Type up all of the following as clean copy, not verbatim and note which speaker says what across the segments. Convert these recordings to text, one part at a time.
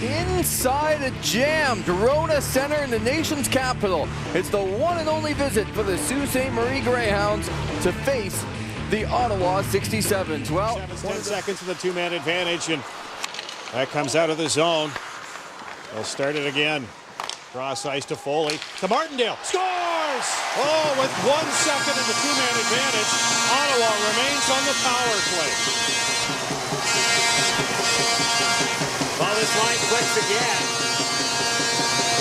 Speaker 1: inside a jammed RONA Centre in the nation's capital. It's the one and only visit for the Sault Ste. Marie Greyhounds to face the Ottawa 67's. Well,
Speaker 2: 10 seconds with a two-man advantage, and that comes out of the zone. They'll start it again. Cross ice to Foley. To Martindale. Scores! Oh, with 1 second and the two-man advantage, Ottawa remains on the power play.
Speaker 3: Well, this line clicks again.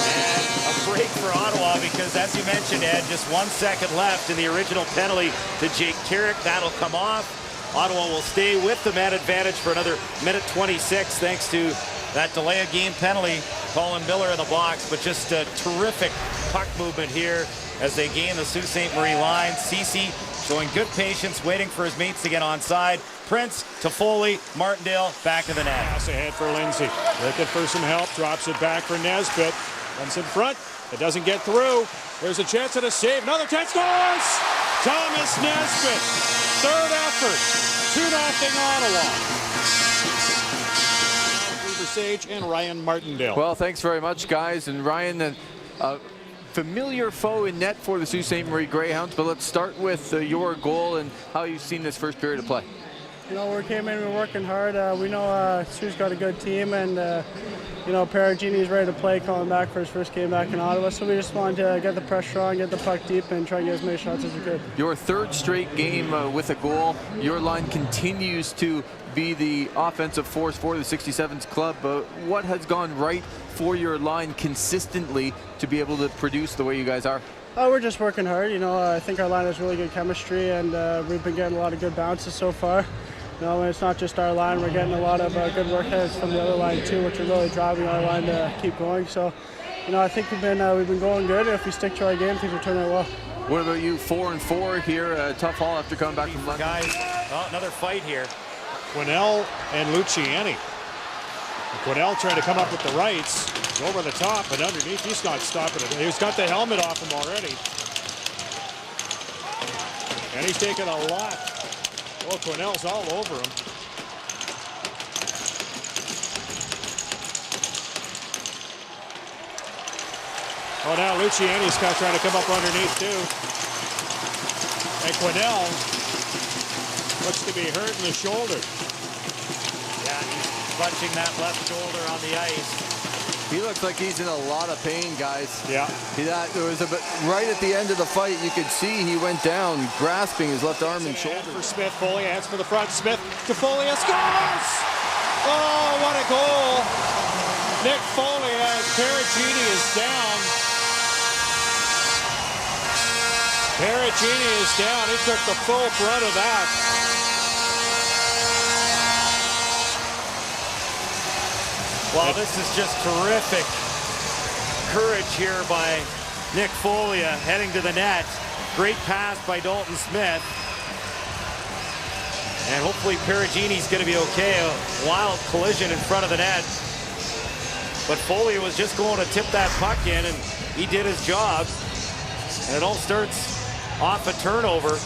Speaker 3: And a break for Ottawa because, as you mentioned, Ed, just 1 second left in the original penalty to Jake Carrick. That'll come off. Ottawa will stay with the man advantage for another minute 26 thanks to that delay of game penalty. Colin Miller in the box, but just a terrific puck movement here as they gain the Sault Ste. Marie line. Ceci showing good patience, waiting for his mates to get onside. Prince to Foley, Martindale back to the net.
Speaker 2: Pass ahead for Lindsay. Looking for some help, drops it back for Nesbitt. Comes in front, it doesn't get through. There's a chance at a save, another chance, scores! Thomas Nesbitt, third effort, 2-0 Ottawa. Sage and Ryan Martindale.
Speaker 1: Well, thanks very much, guys. And Ryan, a familiar foe in net for the Sault Ste. Marie Greyhounds, but let's start with your goal and how you've seen this first period of play.
Speaker 4: You know, we came in, we're working hard. We know Sue's got a good team, and you know, Perugini's ready to play, coming back for his first game back in Ottawa. So we just wanted to get the pressure on, get the puck deep, and try and get as many shots as we could.
Speaker 1: Your third straight game with a goal. Your line continues to be the offensive force for the 67's club. What has gone right for your line consistently to be able to produce the way you guys are?
Speaker 4: We're just working hard. You know, I think our line has really good chemistry, and we've been getting a lot of good bounces so far. You know, and it's not just our line. We're getting a lot of good work heads from the other line too, which are really driving our line to keep going. So, you know, I think we've been going good. And if we stick to our game, things will turn out well.
Speaker 1: What about you? 4-4 here. Tough haul after coming back from London.
Speaker 3: Guys, another fight here.
Speaker 2: Quinnell and Luciani. Quinnell trying to come up with the rights. Over the top, but underneath, he's not stopping it. He's got the helmet off him already. And he's taking a lot. Oh, Quinnell's all over him. Oh, now Luciani's trying to come up underneath, too. And Quinnell looks to be hurt in the shoulder.
Speaker 3: Yeah, he's clutching that left shoulder on the ice.
Speaker 1: He looks like he's in a lot of pain, guys.
Speaker 2: Yeah.
Speaker 1: There was right at the end of the fight, you could see he went down, grasping his left arm and shoulder.
Speaker 2: For Smith, Foley hands for the front. Smith to Foley, scores! Oh, what a goal! Nick Foley as Perugini is down. Perugini is down. He took the full brunt of that.
Speaker 3: Well, this is just terrific courage here by Nick Foley heading to the net. Great pass by Dalton Smith. And hopefully Perugini's going to be okay. A wild collision in front of the net. But Foley was just going to tip that puck in, and he did his job. And it all starts off a turnover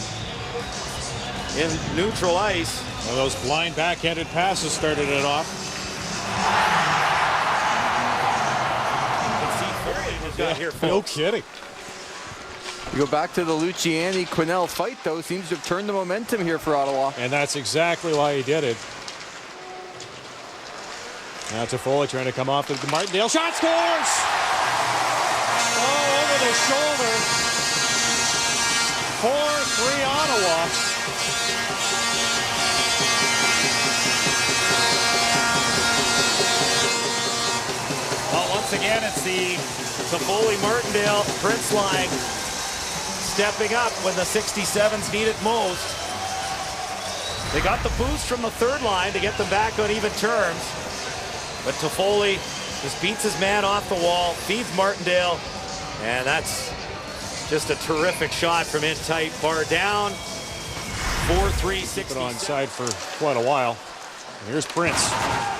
Speaker 3: in neutral ice.
Speaker 2: Well, those blind backhanded passes started it off.
Speaker 3: Got here,
Speaker 2: no kidding.
Speaker 1: You go back to the Luciani-Quinnell fight, though, seems to have turned the momentum here for Ottawa.
Speaker 2: And that's exactly why he did it. Now to Foley trying to come off the Martindale shot, scores! Oh, over the shoulder. 4-3 Ottawa.
Speaker 3: Well, once again, it's the Foley Martindale Prince line stepping up when the 67's need it most. They got the boost from the third line to get them back on even terms. But Toffoli just beats his man off the wall, feeds Martindale, and that's just a terrific shot from in tight. Bar down, 4-3, 60.
Speaker 2: Been on side for quite a while. And here's Prince.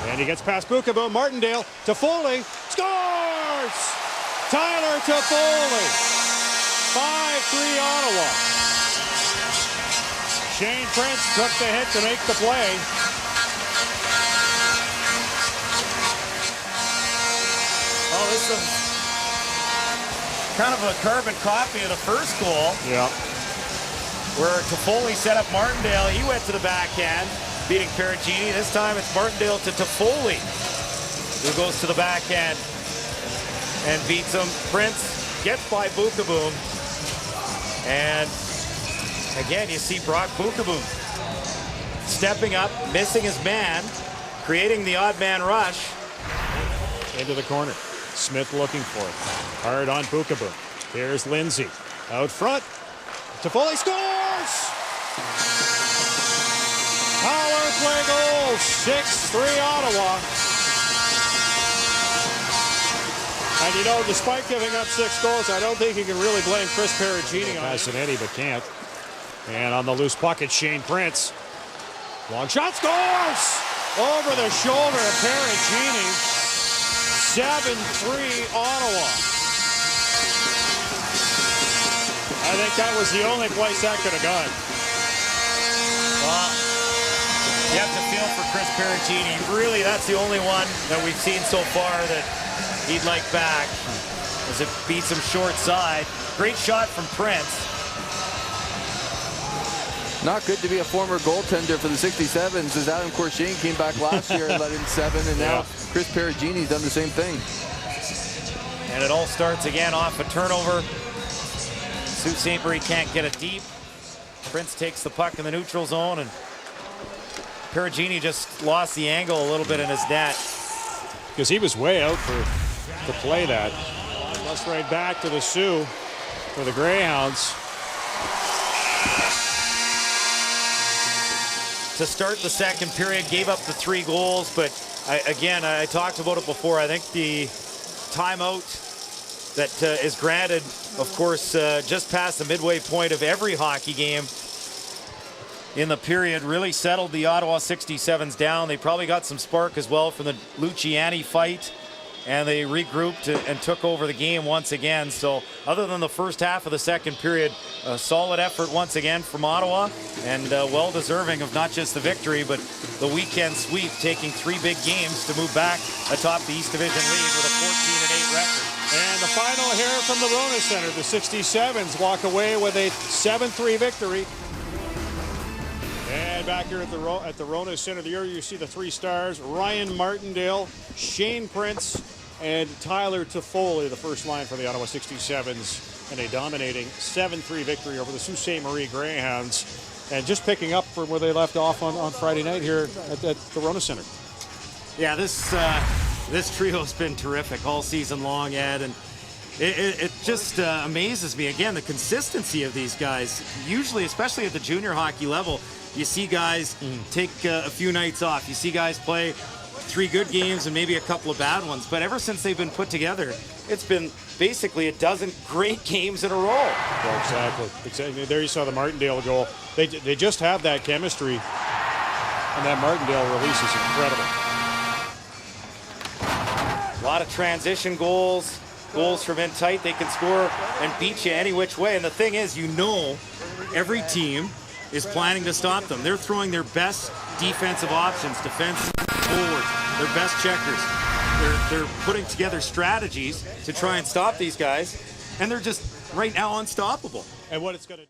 Speaker 2: And he gets past Bucabo. Martindale to Foley. Scores! Tyler Toffoli. 5-3 Ottawa. Shane Prince took the hit to make the play.
Speaker 3: this is kind of a carbon copy of the first goal.
Speaker 2: Yeah.
Speaker 3: Where Toffoli set up Martindale. He went to the backhand, beating Perugini. This time it's Martindale to Toffoli, who goes to the backhand and beats him. Prince gets by Bukaboom. And again, you see Brock Bukaboom stepping up, missing his man, creating the odd man rush.
Speaker 2: Into the corner. Smith looking for it. Hard on Bukaboom. Here's Lindsay. Out front. Toffoli scores! Power play goal. 6-3 Ottawa. And you know, despite giving up 6 goals, I don't think you can really blame Chris Perugini on Passanetti, but can't. And on the loose puck, it's Shane Prince. Long shot, scores! Over the shoulder of Perugini. 7-3 Ottawa. I think that was the only place that could have gone.
Speaker 3: Well, you have to feel for Chris Perugini. Really, that's the only one that we've seen so far that he'd like back, as it beats him short side. Great shot from Prince.
Speaker 1: Not good to be a former goaltender for the 67's, as Adam Courchain came back last year and let in 7, and now Chris Perugini's done the same thing.
Speaker 3: And it all starts again off a turnover. Sault Ste. Marie can't get it deep. Prince takes the puck in the neutral zone, and Perugini just lost the angle a little bit in his net.
Speaker 2: Because he was way out to play that. Let's right back to the Sioux for the Greyhounds.
Speaker 3: To start the second period, gave up the 3 goals, but I talked about it before. I think the timeout that is granted, of course, just past the midway point of every hockey game in the period, really settled the Ottawa 67's down. They probably got some spark as well from the Luciani fight, and they regrouped and took over the game once again. So other than the first half of the second period, a solid effort once again from Ottawa, and well deserving of not just the victory, but the weekend sweep, taking 3 big games to move back atop the East Division lead with a 14-8 record.
Speaker 2: And the final here from the RONA Centre. The 67's walk away with a 7-3 victory. And back here at the RONA Centre, here you see the 3 stars: Ryan Martindale, Shane Prince, and Tyler Toffoli, the first line for the Ottawa 67's, and a dominating 7-3 victory over the Sault Ste. Marie Greyhounds. And just picking up from where they left off on Friday night here at the RONA Centre.
Speaker 3: Yeah, this trio's been terrific all season long, Ed, and it just amazes me, again, the consistency of these guys. Usually, especially at the junior hockey level, you see guys take a few nights off. You see guys play 3 good games and maybe a couple of bad ones. But ever since they've been put together, it's been basically a dozen great games in a row.
Speaker 2: Yeah, exactly. There you saw the Martindale goal. They just have that chemistry, and that Martindale release is incredible.
Speaker 3: A lot of transition goals from in tight. They can score and beat you any which way. And the thing is, you know, every team is planning to stop them. They're throwing their best defensive options, defense forwards, their best checkers. They're putting together strategies to try and stop these guys, and they're just right now unstoppable.
Speaker 2: And what it's going to